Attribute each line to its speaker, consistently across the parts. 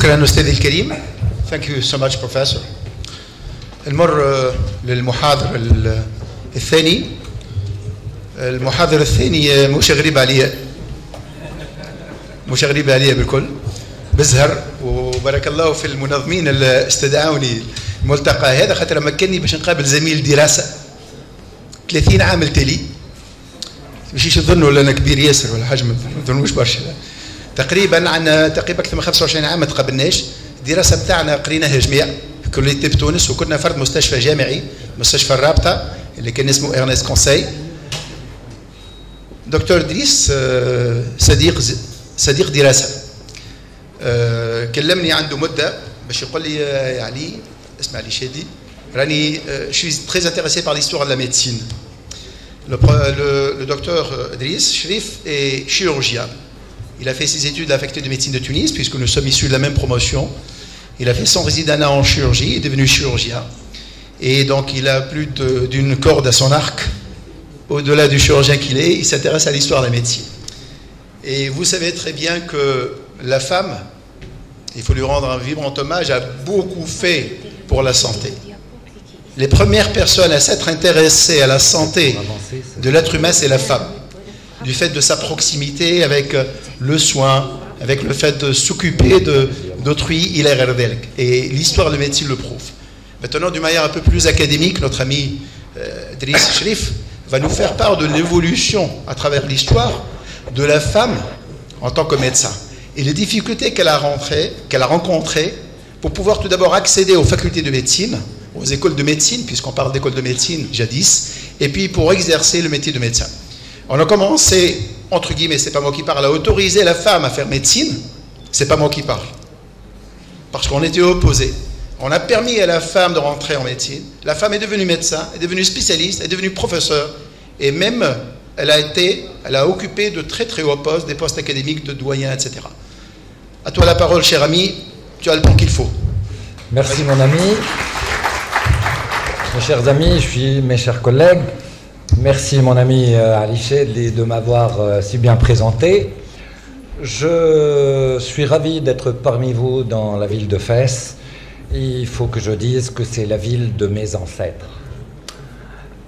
Speaker 1: شكرا أستاذي الكريم. Thank you so much professor. المر للمحاضر الثاني. المحاضر الثاني مش غريب عليا، مش غريب عليا بالكل، بزهر وبارك الله في المنظمين اللي استدعوني الملتقى هذا، خاطر مكنني باش نقابل زميل دراسة 30 عام التالي. مشيش تظنوا انا كبير ياسر ولا حاجه، ما تظنوش برشا، تقريبا عندنا تقريبا اكثر من 25 عام ما تقابلناش. الدراسه بتاعنا قريناها جميع في كليه طب تونس، وكنا فرد مستشفى جامعي، مستشفى الرابطه اللي كان اسمه إرنست كونساي. دكتور إدريس صديق دراسه، كلمني عنده مده باش يقول لي يا علي اسمع لي شادي، راني je suis très intéressé par l'histoire de la médecine. Le docteur Idriss Cherif est chirurgien. Il a fait ses études à la faculté de médecine de Tunis, puisque nous sommes issus de la même promotion. Il a fait son résidenat en chirurgie, il est devenu chirurgien. Et donc il a plus d'une corde à son arc. Au-delà du chirurgien qu'il est, il s'intéresse à l'histoire de la médecine. Et vous savez très bien que la femme, il faut lui rendre un vibrant hommage, a beaucoup fait pour la santé. Les premières personnes à s'être intéressées à la santé de l'être humain, c'est la femme. Du fait de sa proximité avec le soin, avec le fait de s'occuper d'autrui, il est ردلك. Et l'histoire de la médecine le prouve. Maintenant, d'une manière un peu plus académique, notre ami Idriss Cherif va nous faire part de l'évolution à travers l'histoire de la femme en tant que médecin. Et les difficultés qu'elle a rencontrées pour pouvoir tout d'abord accéder aux facultés de médecine, aux écoles de médecine, puisqu'on parle d'écoles de médecine jadis, et puis pour exercer le métier de médecin. On a commencé, entre guillemets, c'est pas moi qui parle, à autoriser la femme à faire médecine, c'est pas moi qui parle. Parce qu'on était opposés. On a permis à la femme de rentrer en médecine, la femme est devenue médecin, est devenue spécialiste, est devenue professeur, et même elle a occupé de très très hauts postes, des postes académiques de doyen, etc. À toi la parole, cher ami, tu as le temps qu'il faut.
Speaker 2: Merci mon ami. Mes chers amis, mes chers collègues, merci mon ami Ali Chedli de m'avoir si bien présenté. Je suis ravi d'être parmi vous dans la ville de Fès. Il faut que je dise que c'est la ville de mes ancêtres.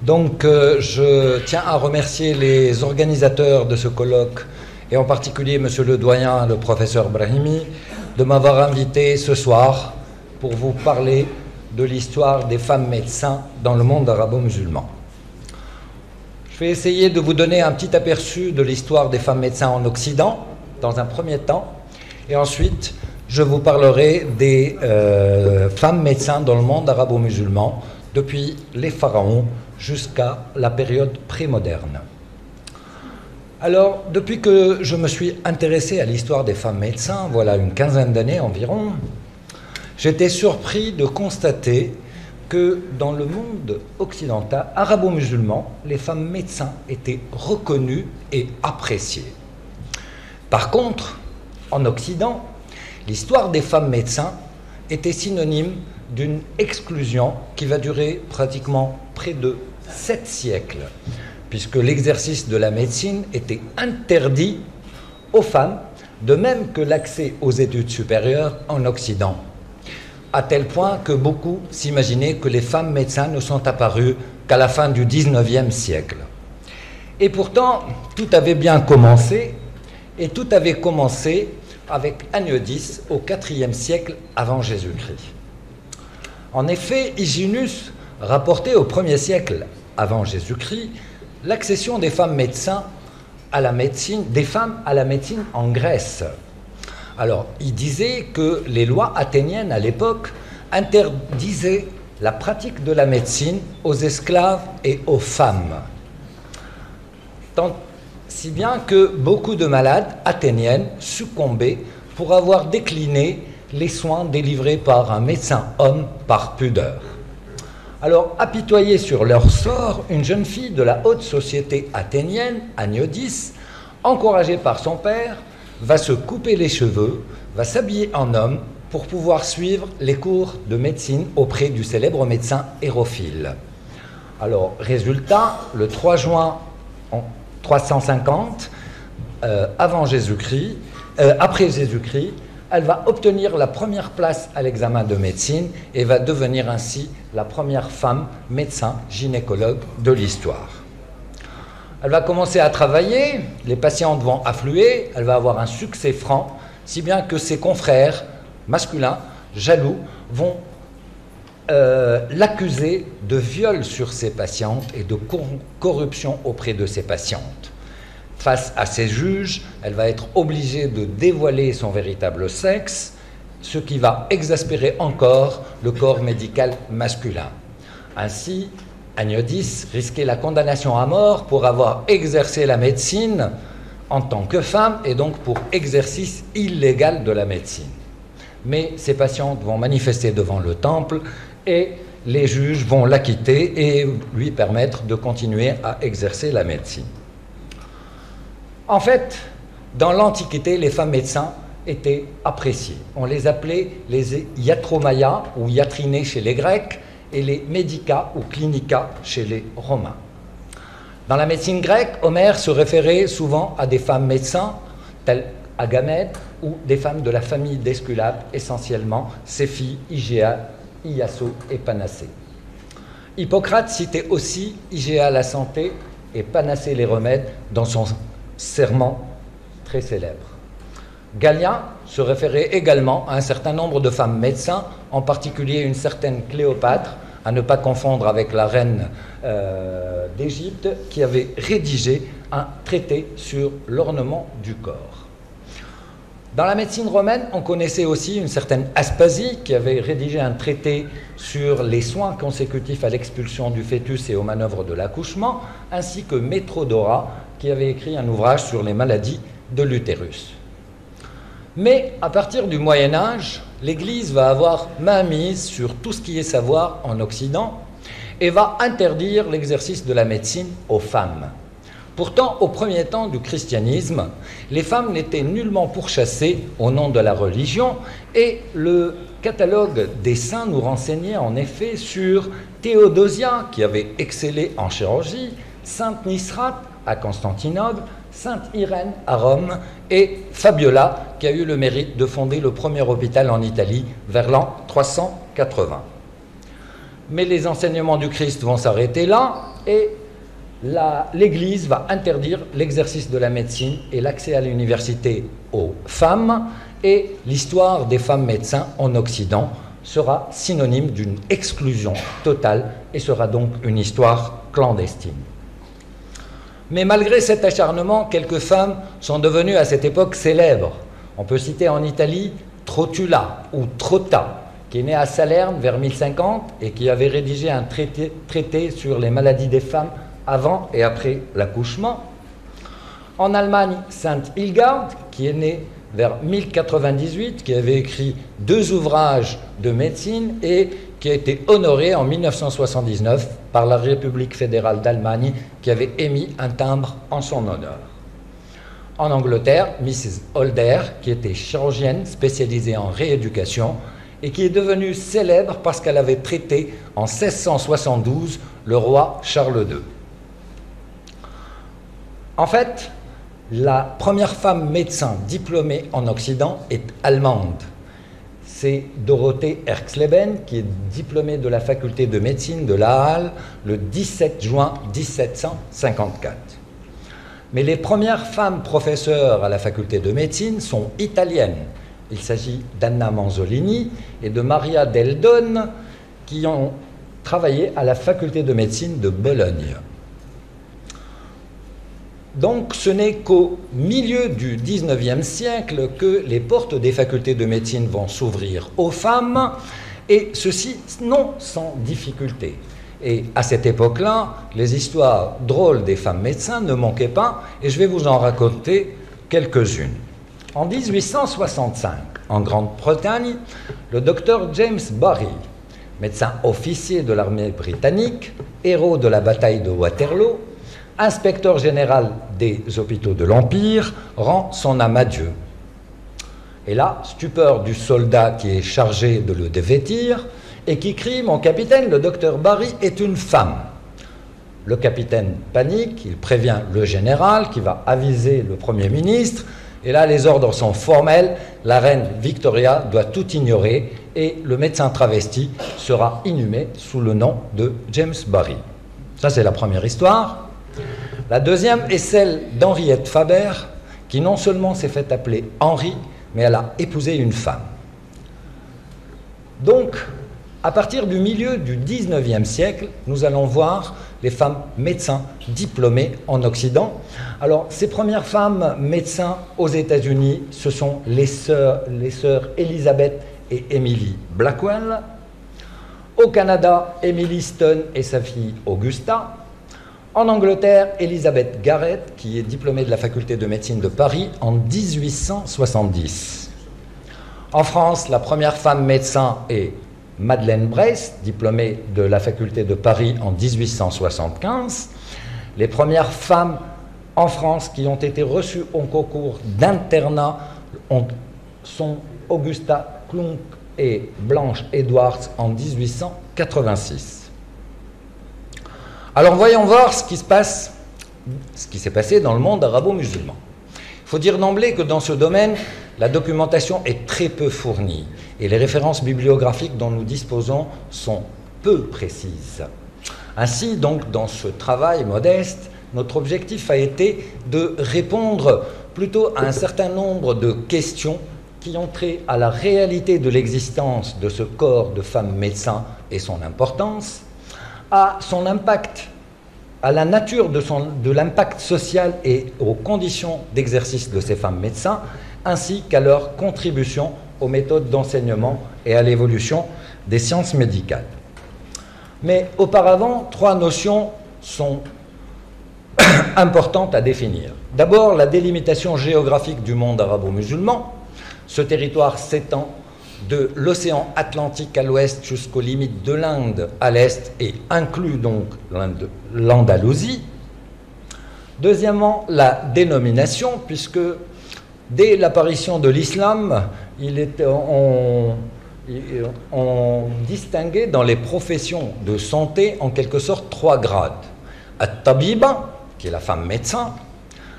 Speaker 2: Donc je tiens à remercier les organisateurs de ce colloque, et en particulier monsieur le doyen, le professeur Brahimi, de m'avoir invité ce soir pour vous parler de l'histoire des femmes médecins dans le monde arabo-musulman. Je vais essayer de vous donner un petit aperçu de l'histoire des femmes médecins en Occident, dans un premier temps, et ensuite je vous parlerai des femmes médecins dans le monde arabo-musulman, depuis les pharaons jusqu'à la période prémoderne. Alors, depuis que je me suis intéressé à l'histoire des femmes médecins, voilà une quinzaine d'années environ, j'étais surpris de constater que dans le monde occidental, arabo-musulman, les femmes médecins étaient reconnues et appréciées. Par contre, en Occident, l'histoire des femmes médecins était synonyme d'une exclusion qui va durer pratiquement près de 7 siècles, puisque l'exercice de la médecine était interdit aux femmes, de même que l'accès aux études supérieures en Occident. À tel point que beaucoup s'imaginaient que les femmes médecins ne sont apparues qu'à la fin du XIXe siècle. Et pourtant, tout avait bien commencé, et tout avait commencé avec Aniodis au IVe siècle avant Jésus-Christ. En effet, Hyginus rapportait au 1er siècle avant Jésus-Christ l'accession des femmes médecins à la médecine, des femmes à la médecine en Grèce. Alors, il disait que les lois athéniennes à l'époque interdisaient la pratique de la médecine aux esclaves et aux femmes. Tant si bien que beaucoup de malades athéniennes succombaient pour avoir décliné les soins délivrés par un médecin homme par pudeur. Alors, apitoyée sur leur sort, une jeune fille de la haute société athénienne, Aniodis, encouragée par son père, va se couper les cheveux, va s'habiller en homme pour pouvoir suivre les cours de médecine auprès du célèbre médecin Hérophile. Alors, résultat, le 3 juin 350, après Jésus-Christ, elle va obtenir la première place à l'examen de médecine et va devenir ainsi la première femme médecin gynécologue de l'histoire. Elle va commencer à travailler, les patientes vont affluer, elle va avoir un succès franc, si bien que ses confrères masculins, jaloux, vont l'accuser de viol sur ses patientes et de corruption auprès de ses patientes. Face à ses juges, elle va être obligée de dévoiler son véritable sexe, ce qui va exaspérer encore le corps médical masculin. Ainsi, Agnodis risquait la condamnation à mort pour avoir exercé la médecine en tant que femme et donc pour exercice illégal de la médecine. Mais ses patientes vont manifester devant le temple et les juges vont l'acquitter et lui permettre de continuer à exercer la médecine. En fait, dans l'Antiquité, les femmes médecins étaient appréciées. On les appelait les iatromaia ou iatrinées chez les Grecs et les médica ou clinica chez les Romains. Dans la médecine grecque, Homère se référait souvent à des femmes médecins telles Agamède ou des femmes de la famille d'Esculape, essentiellement ses filles Igéa, Iaso et Panacée. Hippocrate citait aussi Igéa la santé et Panacée les remèdes dans son serment très célèbre. Galien se référait également à un certain nombre de femmes médecins, en particulier une certaine Cléopâtre, à ne pas confondre avec la reine d'Égypte, qui avait rédigé un traité sur l'ornement du corps. Dans la médecine romaine, on connaissait aussi une certaine Aspasie qui avait rédigé un traité sur les soins consécutifs à l'expulsion du fœtus et aux manœuvres de l'accouchement, ainsi que Métrodora qui avait écrit un ouvrage sur les maladies de l'utérus. Mais à partir du Moyen Âge, l'Église va avoir mainmise sur tout ce qui est savoir en Occident et va interdire l'exercice de la médecine aux femmes. Pourtant, au premier temps du christianisme, les femmes n'étaient nullement pourchassées au nom de la religion et le catalogue des saints nous renseignait en effet sur Théodosia, qui avait excellé en chirurgie, Sainte Nisrate à Constantinople, Sainte Irène à Rome et Fabiola, qui a eu le mérite de fonder le premier hôpital en Italie vers l'an 380. Mais les enseignements du Christ vont s'arrêter là et l'Église va interdire l'exercice de la médecine et l'accès à l'université aux femmes, et l'histoire des femmes médecins en Occident sera synonyme d'une exclusion totale et sera donc une histoire clandestine. Mais malgré cet acharnement, quelques femmes sont devenues à cette époque célèbres. On peut citer en Italie Trotula ou Trotta, qui est née à Salerne vers 1050 et qui avait rédigé un traité sur les maladies des femmes avant et après l'accouchement. En Allemagne, Sainte Hildegarde, qui est née vers 1098, qui avait écrit 2 ouvrages de médecine et qui a été honorée en 1979 par la République fédérale d'Allemagne, qui avait émis un timbre en son honneur. En Angleterre, Mrs. Holder, qui était chirurgienne spécialisée en rééducation et qui est devenue célèbre parce qu'elle avait traité en 1672 le roi Charles II. En fait, la première femme médecin diplômée en Occident est allemande. C'est Dorothée Erxleben, qui est diplômée de la faculté de médecine de La Halle le 17 juin 1754. Mais les premières femmes professeurs à la faculté de médecine sont italiennes. Il s'agit d'Anna Manzolini et de Maria Del Donne, qui ont travaillé à la faculté de médecine de Bologne. Donc ce n'est qu'au milieu du XIXe siècle que les portes des facultés de médecine vont s'ouvrir aux femmes, et ceci non sans difficulté. Et à cette époque-là, les histoires drôles des femmes médecins ne manquaient pas, et je vais vous en raconter quelques-unes. En 1865, en Grande-Bretagne, le docteur James Barry, médecin officier de l'armée britannique, héros de la bataille de Waterloo, inspecteur général des hôpitaux de l'Empire, rend son âme à Dieu. Et là, stupeur du soldat qui est chargé de le dévêtir et qui crie « Mon capitaine, le docteur Barry est une femme ». Le capitaine panique, il prévient le général qui va aviser le Premier ministre, Et là, les ordres sont formels. La reine Victoria doit tout ignorer et le médecin travesti sera inhumé sous le nom de James Barry. Ça, c'est la première histoire. La deuxième est celle d'Henriette Faber, qui non seulement s'est fait appeler Henri, mais elle a épousé une femme. Donc, à partir du milieu du XIXe siècle, nous allons voir les femmes médecins diplômées en Occident. Alors, ces premières femmes médecins aux États-Unis, ce sont les sœurs Elizabeth et Emily Blackwell. Au Canada, Emily Stone et sa fille Augusta. En Angleterre, Elizabeth Garrett, qui est diplômée de la faculté de médecine de Paris en 1870. En France, la première femme médecin est Madeleine Bress, diplômée de la faculté de Paris en 1875. Les premières femmes en France qui ont été reçues au concours d'internat sont Augusta Klunk et Blanche Edwards en 1886. Alors voyons voir ce qui s'est passé dans le monde arabo-musulman. Il faut dire d'emblée que dans ce domaine, la documentation est très peu fournie et les références bibliographiques dont nous disposons sont peu précises. Ainsi, donc, dans ce travail modeste, notre objectif a été de répondre plutôt à un certain nombre de questions qui ont trait à la réalité de l'existence de ce corps de femmes médecins et son importance, à son impact, à la nature de l'impact social et aux conditions d'exercice de ces femmes médecins, ainsi qu'à leur contribution aux méthodes d'enseignement et à l'évolution des sciences médicales. Mais auparavant, trois notions sont importantes à définir. D'abord, la délimitation géographique du monde arabo-musulman. Ce territoire s'étend de l'océan Atlantique à l'ouest jusqu'aux limites de l'Inde à l'est et inclut donc l'Andalousie. Deuxièmement, la dénomination, puisque dès l'apparition de l'islam, on distinguait dans les professions de santé en quelque sorte trois grades. At-tabiba, qui est la femme médecin,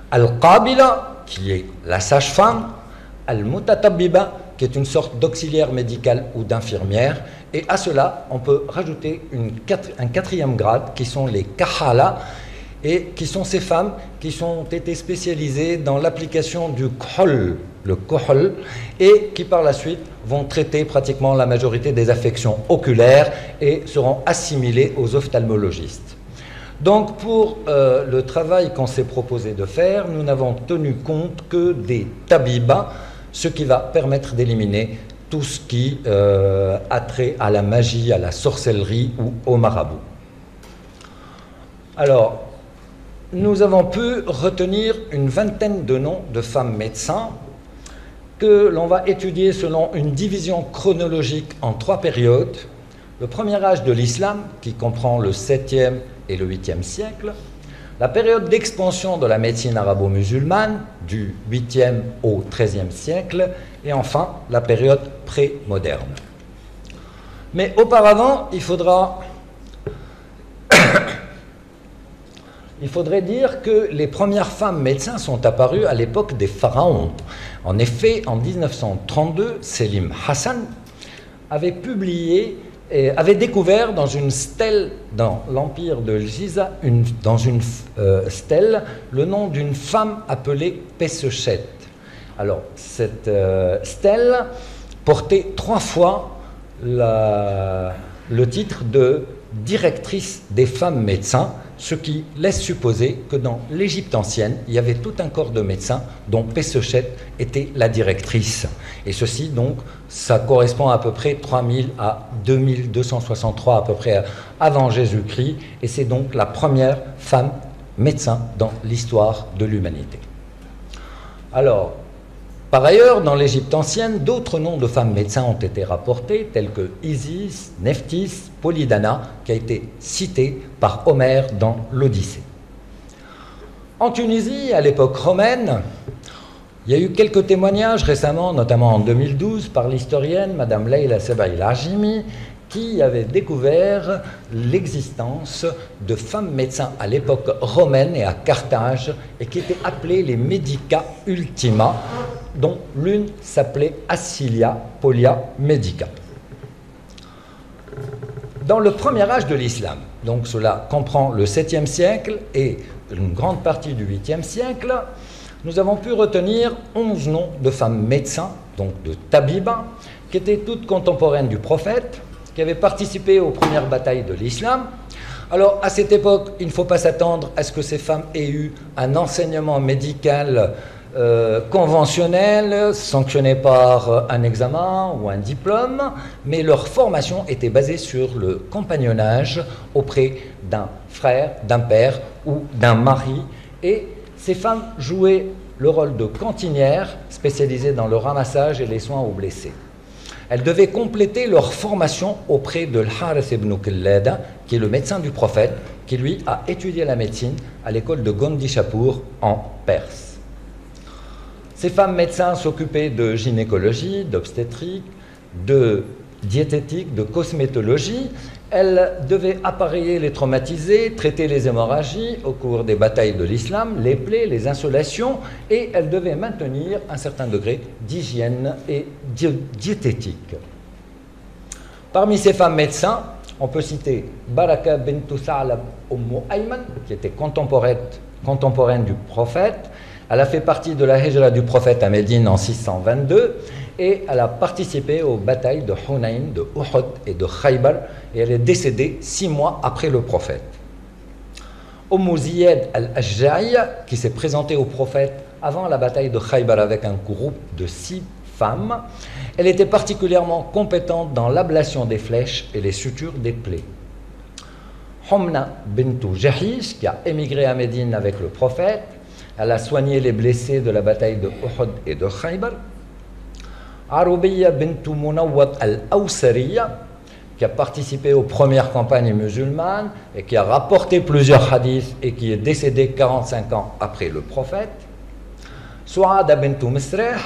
Speaker 2: Al-qabila, qui est la sage-femme, Al-mutatabiba, qui est une sorte d'auxiliaire médical ou d'infirmière, et à cela, on peut rajouter un quatrième grade, qui sont les kahala, et qui sont ces femmes qui ont été spécialisées dans l'application du kohl, le kohl, et qui par la suite vont traiter pratiquement la majorité des affections oculaires et seront assimilées aux ophtalmologistes. Donc pour le travail qu'on s'est proposé de faire, nous n'avons tenu compte que des tabibas, ce qui va permettre d'éliminer tout ce qui a trait à la magie, à la sorcellerie ou au marabout. Alors, nous avons pu retenir une vingtaine de noms de femmes médecins que l'on va étudier selon une division chronologique en trois périodes. Le premier âge de l'islam, qui comprend le 7e et le 8e siècle, la période d'expansion de la médecine arabo-musulmane, du 8e au 13e siècle, et enfin la période pré-moderne. Mais auparavant, il faudrait dire que les premières femmes médecins sont apparues à l'époque des pharaons. En effet, en 1932, Selim Hassan avait découvert dans une stèle dans l'empire de Giza, dans une stèle, le nom d'une femme appelée Pesechet. Alors, cette stèle portait 3 fois le titre de directrice des femmes médecins, ce qui laisse supposer que dans l'Égypte ancienne, il y avait tout un corps de médecins dont Pesechet était la directrice. Et ceci, donc, ça correspond à peu près 3000 à 2263 à peu près avant Jésus-Christ, et c'est donc la première femme médecin dans l'histoire de l'humanité. Alors, par ailleurs, dans l'Égypte ancienne, d'autres noms de femmes médecins ont été rapportés, tels que Isis, Nephthys, Polydana, qui a été citée par Homère dans l'Odyssée. En Tunisie, à l'époque romaine, il y a eu quelques témoignages récemment, notamment en 2012, par l'historienne Madame Leila Sebaïl Hajimi, qui avait découvert l'existence de femmes médecins à l'époque romaine et à Carthage, et qui étaient appelées les Medica Ultima, dont l'une s'appelait Acilia Polia Medica. Dans le premier âge de l'islam, donc cela comprend le 7e siècle et une grande partie du 8e siècle, nous avons pu retenir 11 noms de femmes médecins, donc de tabiba, qui étaient toutes contemporaines du prophète, qui avaient participé aux premières batailles de l'islam. Alors, à cette époque, il ne faut pas s'attendre à ce que ces femmes aient eu un enseignement médical conventionnel, sanctionné par un examen ou un diplôme, mais leur formation était basée sur le compagnonnage auprès d'un frère, d'un père ou d'un mari. Et ces femmes jouaient le rôle de cantinières spécialisées dans le ramassage et les soins aux blessés. Elles devaient compléter leur formation auprès de Al-Harith ibn Kullada, qui est le médecin du prophète, qui lui a étudié la médecine à l'école de Gondishapur en Perse. Ces femmes médecins s'occupaient de gynécologie, d'obstétrique, de diététique, de cosmétologie. Elles devaient appareiller les traumatisés, traiter les hémorragies au cours des batailles de l'islam, les plaies, les insolations, et elles devaient maintenir un certain degré d'hygiène et diététique. Parmi ces femmes médecins, on peut citer Baraka bint Sa'lab Ayman, qui était contemporaine du prophète. Elle a fait partie de la hijra du prophète à Médine en 622 et elle a participé aux batailles de Hunayn, de Uhud et de Khaybar, et elle est décédée 6 mois après le prophète. Ziyad al-Ashja'i, qui s'est présentée au prophète avant la bataille de Khaybar avec un groupe de 6 femmes, elle était particulièrement compétente dans l'ablation des flèches et les sutures des plaies. Humna bint Jahish, qui a émigré à Médine avec le prophète, elle a soigné les blessés de la bataille de Uhud et de Khaybar. Arubiya bint Munawwat al-Awsariya, qui a participé aux premières campagnes musulmanes et qui a rapporté plusieurs hadiths et qui est décédée 45 ans après le prophète. Su'ada bint Misrih,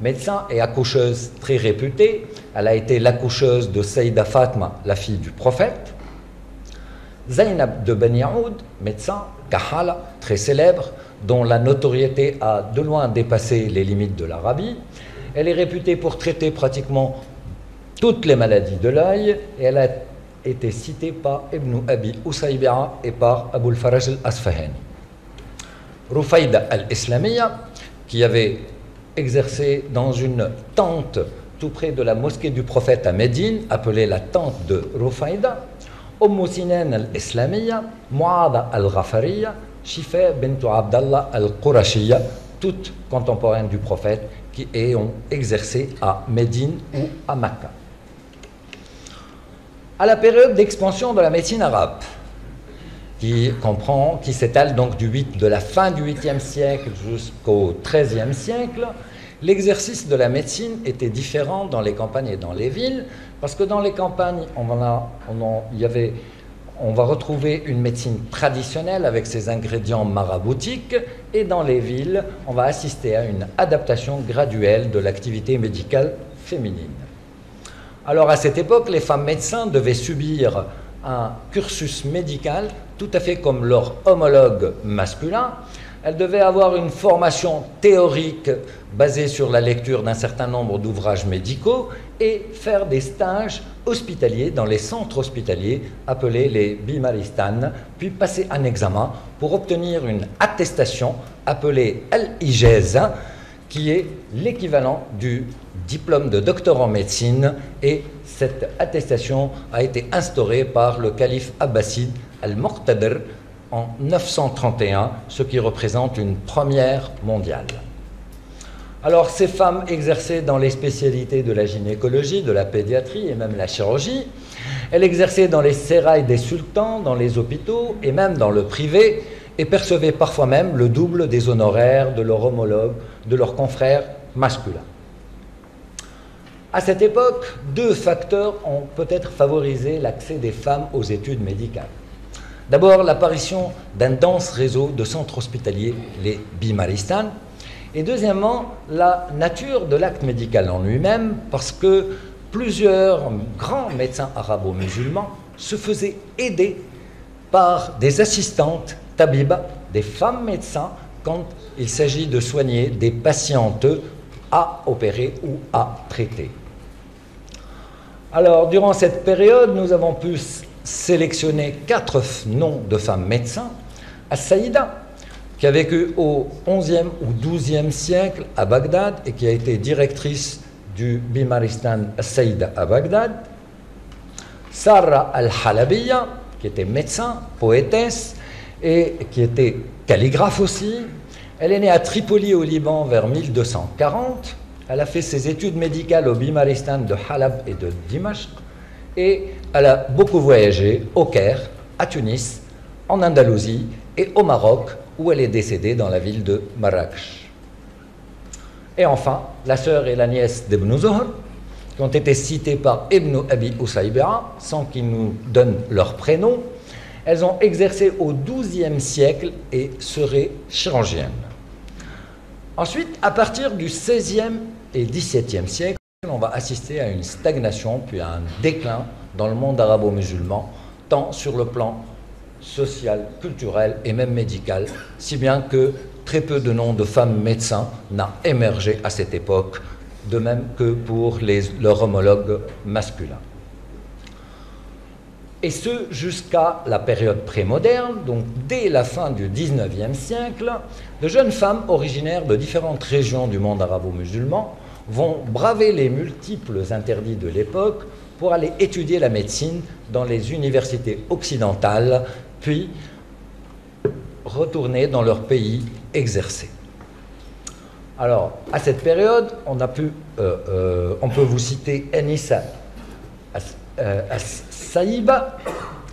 Speaker 2: médecin et accoucheuse très réputée. Elle a été l'accoucheuse de Sayyida Fatma, la fille du prophète. Zainab de Bani Aoud, médecin, Kahala, très célèbre, dont la notoriété a de loin dépassé les limites de l'Arabie. Elle est réputée pour traiter pratiquement toutes les maladies de l'œil et elle a été citée par Ibn Abi Usaybi'a et par Abu al-Faraj al-Asfahani. Rufayda al-Islamiyya, qui avait exercé dans une tente tout près de la mosquée du prophète à Médine, appelée la tente de Rufayda. Sinan al-Islamiyya, Mu'adha al-Ghafariya, Shifa bint Abdallah al-Qurashiyya, toutes contemporaines du prophète qui ont exercé à Médine ou à Makkah. À la période d'expansion de la médecine arabe, qui s'étale donc de la fin du 8e siècle jusqu'au 13e siècle, l'exercice de la médecine était différent dans les campagnes et dans les villes, parce que dans les campagnes, on va retrouver une médecine traditionnelle avec ses ingrédients maraboutiques, et dans les villes, on va assister à une adaptation graduelle de l'activité médicale féminine. Alors à cette époque, les femmes médecins devaient subir un cursus médical tout à fait comme leurs homologues masculins. Elles devaient avoir une formation théorique basée sur la lecture d'un certain nombre d'ouvrages médicaux et faire des stages hospitaliers dans les centres hospitaliers appelés les bimaristan, puis passer un examen pour obtenir une attestation appelée al-ijaza, qui est l'équivalent du diplôme de docteur en médecine, et cette attestation a été instaurée par le calife abbasside al-Muqtadir en 931, ce qui représente une première mondiale. Alors, ces femmes exerçaient dans les spécialités de la gynécologie, de la pédiatrie et même la chirurgie. Elles exerçaient dans les sérails des sultans, dans les hôpitaux et même dans le privé, et percevaient parfois même le double des honoraires de leurs homologues, de leurs confrères masculins. À cette époque, 2 facteurs ont peut-être favorisé l'accès des femmes aux études médicales. D'abord, l'apparition d'un dense réseau de centres hospitaliers, les bimaristan, et deuxièmement, la nature de l'acte médical en lui-même, parce que plusieurs grands médecins arabo-musulmans se faisaient aider par des assistantes tabibas, des femmes médecins, quand il s'agit de soigner des patientes à opérer ou à traiter. Alors, durant cette période, nous avons pu sélectionner 4 noms de femmes médecins. As-Saïda, qui a vécu au XIe ou XIIe siècle à Bagdad et qui a été directrice du Bimaristan As-Saïda à Bagdad. Sarra al-Halabiya, qui était médecin, poétesse et qui était calligraphe aussi. Elle est née à Tripoli au Liban vers 1240. Elle a fait ses études médicales au Bimaristan de Halab et de Dimashq. Et elle a beaucoup voyagé au Caire, à Tunis, en Andalousie et au Maroc, où elle est décédée dans la ville de Marrakech. Et enfin, la sœur et la nièce d'Ibn Zuhr, qui ont été citées par Ibn Abi Usaybi'a, sans qu'il nous donne leur prénom. Elles ont exercé au XIIe siècle et seraient chirurgiennes. Ensuite, à partir du XVIe et XVIIe siècle, on va assister à une stagnation puis à un déclin dans le monde arabo-musulman, tant sur le plan social, culturel et même médical, si bien que très peu de noms de femmes médecins n'a émergé à cette époque, de même que pour leurs homologues masculins. Et ce, jusqu'à la période prémoderne, donc dès la fin du XIXe siècle, de jeunes femmes originaires de différentes régions du monde arabo-musulman vont braver les multiples interdits de l'époque pour aller étudier la médecine dans les universités occidentales, puis retourner dans leur pays exercer. Alors, à cette période, on peut vous citer Anissa As-Saïba,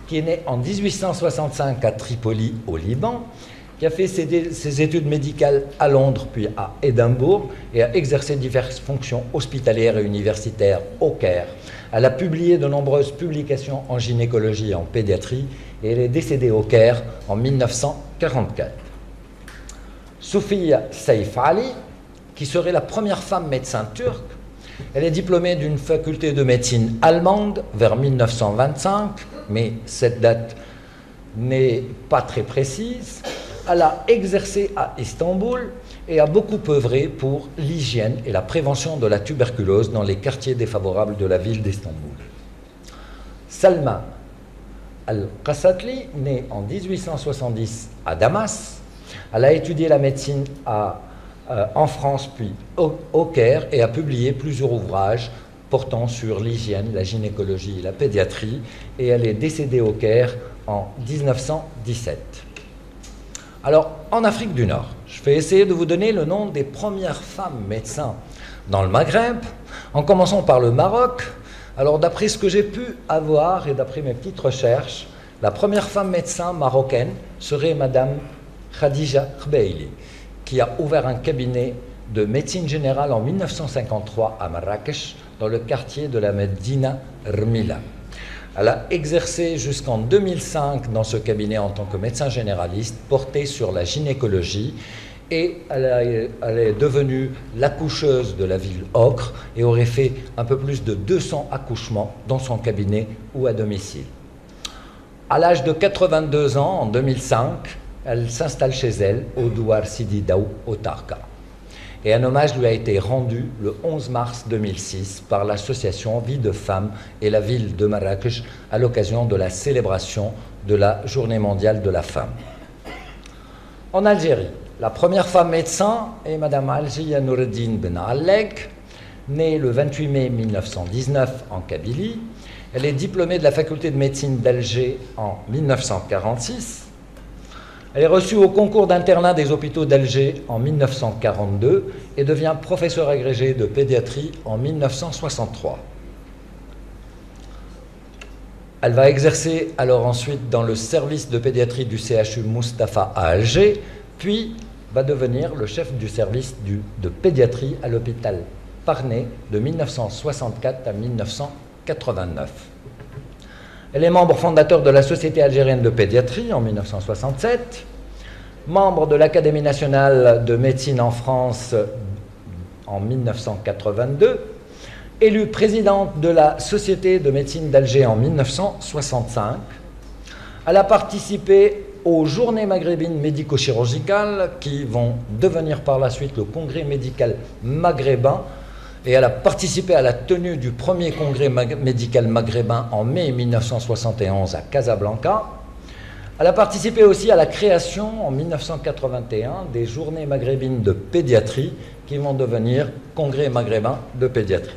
Speaker 2: qui est née en 1865 à Tripoli, au Liban, qui a fait ses études médicales à Londres puis à Édimbourg et a exercé diverses fonctions hospitalières et universitaires au Caire. Elle a publié de nombreuses publications en gynécologie et en pédiatrie et elle est décédée au Caire en 1944. Soufiya Saif Ali, qui serait la première femme médecin turque, elle est diplômée d'une faculté de médecine allemande vers 1925, mais cette date n'est pas très précise. Elle a exercé à Istanbul et a beaucoup œuvré pour l'hygiène et la prévention de la tuberculose dans les quartiers défavorables de la ville d'Istanbul. Salma Al-Qasatli, née en 1870 à Damas, elle a étudié la médecine en France puis au Caire et a publié plusieurs ouvrages portant sur l'hygiène, la gynécologie et la pédiatrie, et elle est décédée au Caire en 1917. Alors, en Afrique du Nord, je vais essayer de vous donner le nom des premières femmes médecins dans le Maghreb, en commençant par le Maroc. Alors, d'après ce que j'ai pu avoir et d'après mes petites recherches, la première femme médecin marocaine serait Madame Khadija Khbeili, qui a ouvert un cabinet de médecine générale en 1953 à Marrakech, dans le quartier de la Medina Rmila. Elle a exercé jusqu'en 2005 dans ce cabinet en tant que médecin généraliste, porté sur la gynécologie, et elle est devenue l'accoucheuse de la ville Ocre et aurait fait un peu plus de 200 accouchements dans son cabinet ou à domicile. À l'âge de 82 ans, en 2005, elle s'installe chez elle, au Douar Sidi Daou, au Tarka. Et un hommage lui a été rendu le 11 mars 2006 par l'association Vie de Femmes et la ville de Marrakech à l'occasion de la célébration de la Journée mondiale de la femme. En Algérie, la première femme médecin est Madame Algia Noureddine Ben Alleg, née le 28 mai 1919 en Kabylie. Elle est diplômée de la faculté de médecine d'Alger en 1946. Elle est reçue au concours d'internat des hôpitaux d'Alger en 1942 et devient professeure agrégée de pédiatrie en 1963. Elle va exercer alors ensuite dans le service de pédiatrie du CHU Mustapha à Alger, puis va devenir le chef du service de pédiatrie à l'hôpital Parnay de 1964 à 1989. Elle est membre fondateur de la Société algérienne de pédiatrie en 1967, membre de l'Académie nationale de médecine en France en 1982, Élue présidente de la Société de médecine d'Alger en 1965, elle a participé aux Journées maghrébines médico-chirurgicales qui vont devenir par la suite le Congrès médical maghrébin, et elle a participé à la tenue du premier Congrès médical maghrébin en mai 1971 à Casablanca. Elle a participé aussi à la création en 1981 des Journées maghrébines de pédiatrie qui vont devenir Congrès maghrébin de pédiatrie.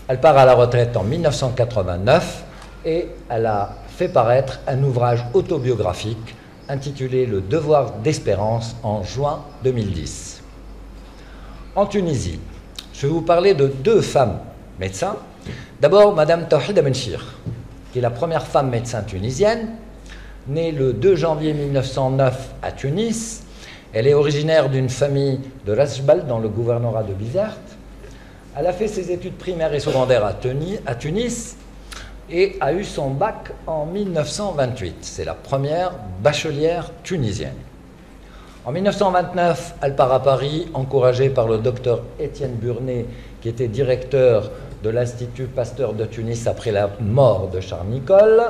Speaker 2: Elle part à la retraite en 1989 et elle a fait paraître un ouvrage autobiographique intitulé Le devoir d'espérance en juin 2010. En Tunisie, je vais vous parler de deux femmes médecins. D'abord, Madame Tawhida Benchir, qui est la première femme médecin tunisienne, née le 2 janvier 1909 à Tunis. Elle est originaire d'une famille de Ras Jbal dans le gouvernorat de Bizerte. Elle a fait ses études primaires et secondaires à Tunis et a eu son bac en 1928. C'est la première bachelière tunisienne. En 1929, elle part à Paris, encouragée par le docteur Étienne Burnet, qui était directeur de l'Institut Pasteur de Tunis après la mort de Charles Nicolle.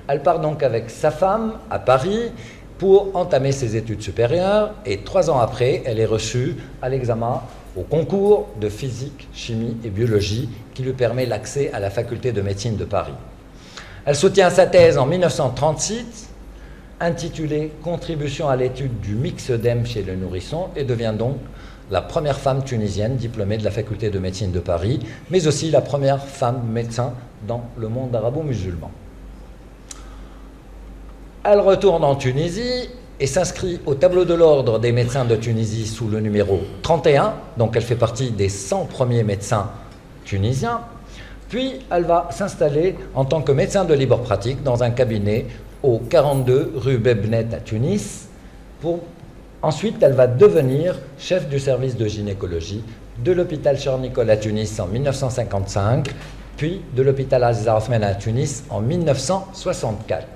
Speaker 2: Elle part donc avec sa femme à Paris pour entamer ses études supérieures et 3 ans après, elle est reçue à l'examen au concours de physique, chimie et biologie qui lui permet l'accès à la faculté de médecine de Paris. Elle soutient sa thèse en 1936 intitulée « Contribution à l'étude du myxœdème chez le nourrisson » et devient donc la première femme tunisienne diplômée de la faculté de médecine de Paris, mais aussi la première femme médecin dans le monde arabo-musulman. Elle retourne en Tunisie et s'inscrit au tableau de l'ordre des médecins de Tunisie sous le numéro 31, donc elle fait partie des 100 premiers médecins tunisiens. Puis elle va s'installer en tant que médecin de libre pratique dans un cabinet au 42 rue Bebnet à Tunis. Ensuite, elle va devenir chef du service de gynécologie de l'hôpital Charles Nicolle à Tunis en 1955, puis de l'hôpital Aziz Othman à Tunis en 1964.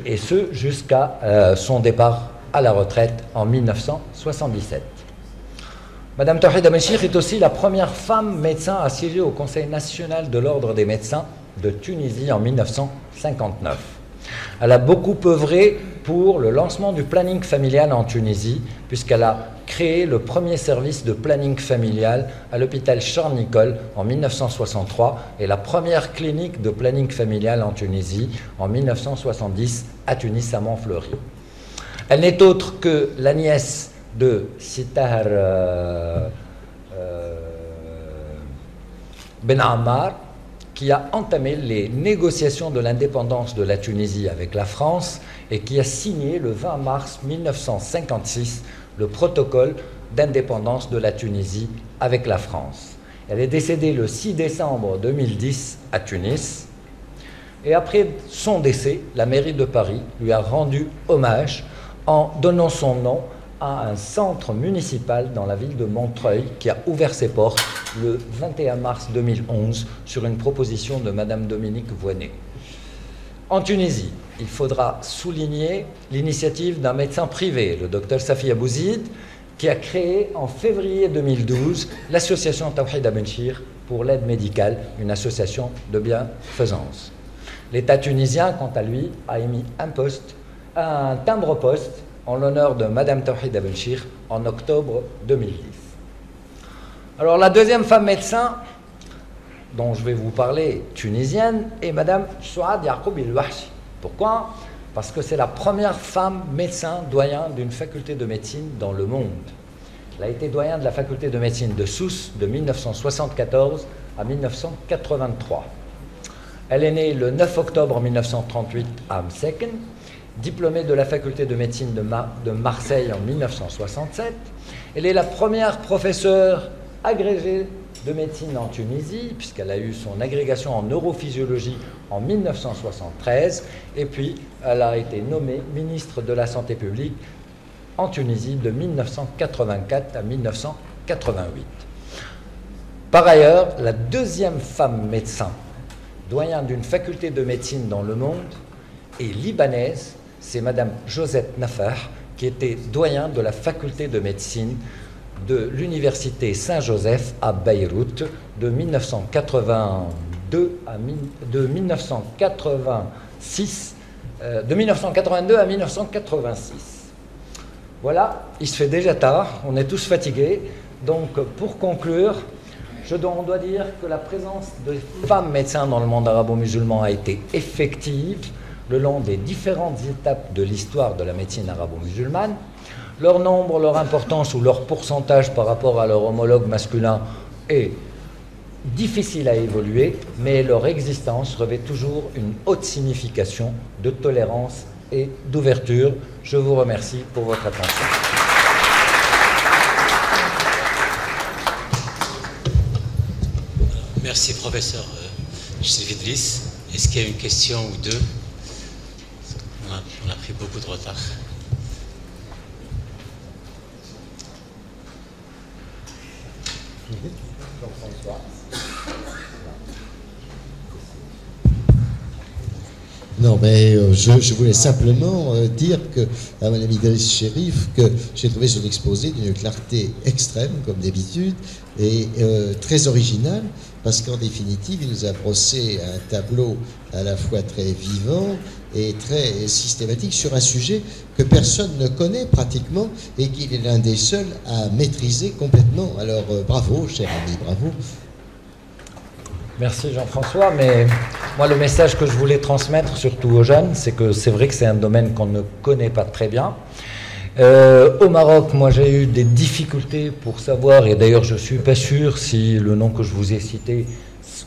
Speaker 2: Et ce jusqu'à son départ à la retraite en 1977. Madame Tawhida Benchir est aussi la première femme médecin à siéger au Conseil national de l'Ordre des médecins de Tunisie en 1959. Elle a beaucoup œuvré pour le lancement du planning familial en Tunisie, puisqu'elle a créé le premier service de planning familial à l'hôpital Charles Nicolle en 1963 et la première clinique de planning familial en Tunisie en 1970 à Tunis à Montfleury. Elle n'est autre que la nièce de Sitar Ben Ammar, qui a entamé les négociations de l'indépendance de la Tunisie avec la France et qui a signé le 20 mars 1956 le protocole d'indépendance de la Tunisie avec la France. Elle est décédée le 6 décembre 2010 à Tunis. Et après son décès, la mairie de Paris lui a rendu hommage en donnant son nom à un centre municipal dans la ville de Montreuil qui a ouvert ses portes le 21 mars 2011 sur une proposition de Madame Dominique Voynet. En Tunisie, il faudra souligner l'initiative d'un médecin privé, le docteur Safi Abouzid, qui a créé en février 2012 l'association Tawhida Benchir pour l'aide médicale, une association de bienfaisance. L'État tunisien, quant à lui, a émis un timbre-poste en l'honneur de Madame Tawhida Benchir en octobre 2010. Alors la deuxième femme médecin dont je vais vous parler, tunisienne, est Madame Souad Yacoub El-Wahshi. Pourquoi? Parce que c'est la première femme médecin doyen d'une faculté de médecine dans le monde. Elle a été doyen de la faculté de médecine de Sousse de 1974 à 1983. Elle est née le 9 octobre 1938 à Amseken, diplômée de la faculté de médecine de Marseille en 1967. Elle est la première professeure agrégée de médecine en Tunisie, puisqu'elle a eu son agrégation en neurophysiologie en 1973, et puis elle a été nommée ministre de la Santé publique en Tunisie de 1984 à 1988. Par ailleurs, la deuxième femme médecin doyen d'une faculté de médecine dans le monde est libanaise, c'est Madame Josette Nafah, qui était doyen de la faculté de médecine de l'Université Saint-Joseph à Beyrouth de 1982 à 1986. Voilà, il se fait déjà tard, on est tous fatigués. Donc, pour conclure, on doit dire que la présence de femmes médecins dans le monde arabo-musulman a été effective le long des différentes étapes de l'histoire de la médecine arabo-musulmane. Leur nombre, leur importance ou leur pourcentage par rapport à leur homologue masculin est difficile à évoluer, mais leur existence revêt toujours une haute signification de tolérance et d'ouverture. Je vous remercie pour votre attention.
Speaker 3: Merci, professeur Chérif Idriss. Est-ce qu'il y a une question ou deux? On a pris beaucoup de retard.
Speaker 4: Non, mais je voulais simplement dire à Mme Idriss Chérif que j'ai trouvé son exposé d'une clarté extrême, comme d'habitude, et très original, parce qu'en définitive, il nous a brossé un tableau à la fois très vivant et très systématique sur un sujet que personne ne connaît pratiquement et qu'il est l'un des seuls à maîtriser complètement. Alors, bravo, cher ami, bravo.
Speaker 2: Merci Jean-François, mais moi le message que je voulais transmettre surtout aux jeunes, c'est que c'est vrai que c'est un domaine qu'on ne connaît pas très bien. Au Maroc, moi j'ai eu des difficultés pour savoir, et d'ailleurs je ne suis pas sûr si le nom que je vous ai cité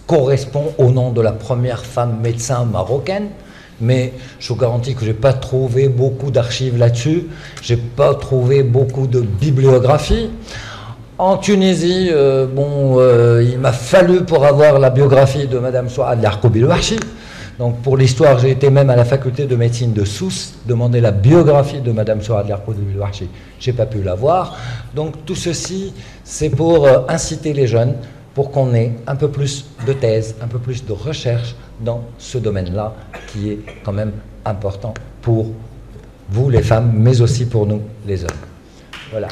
Speaker 2: correspond au nom de la première femme médecin marocaine, mais je vous garantis que je n'ai pas trouvé beaucoup d'archives là-dessus, je n'ai pas trouvé beaucoup de bibliographie. En Tunisie, il m'a fallu pour avoir la biographie de Mme Souad Yarkoubi El-Wahchi. Donc pour l'histoire, j'ai été même à la faculté de médecine de Sousse, demander la biographie de Mme Souad Yarkoubi El-Wahchi. Je n'ai pas pu la voir. Donc tout ceci, c'est pour inciter les jeunes, pour qu'on ait un peu plus de thèse, un peu plus de recherche dans ce domaine-là, qui est quand même important pour vous les femmes, mais aussi pour nous les hommes. Voilà.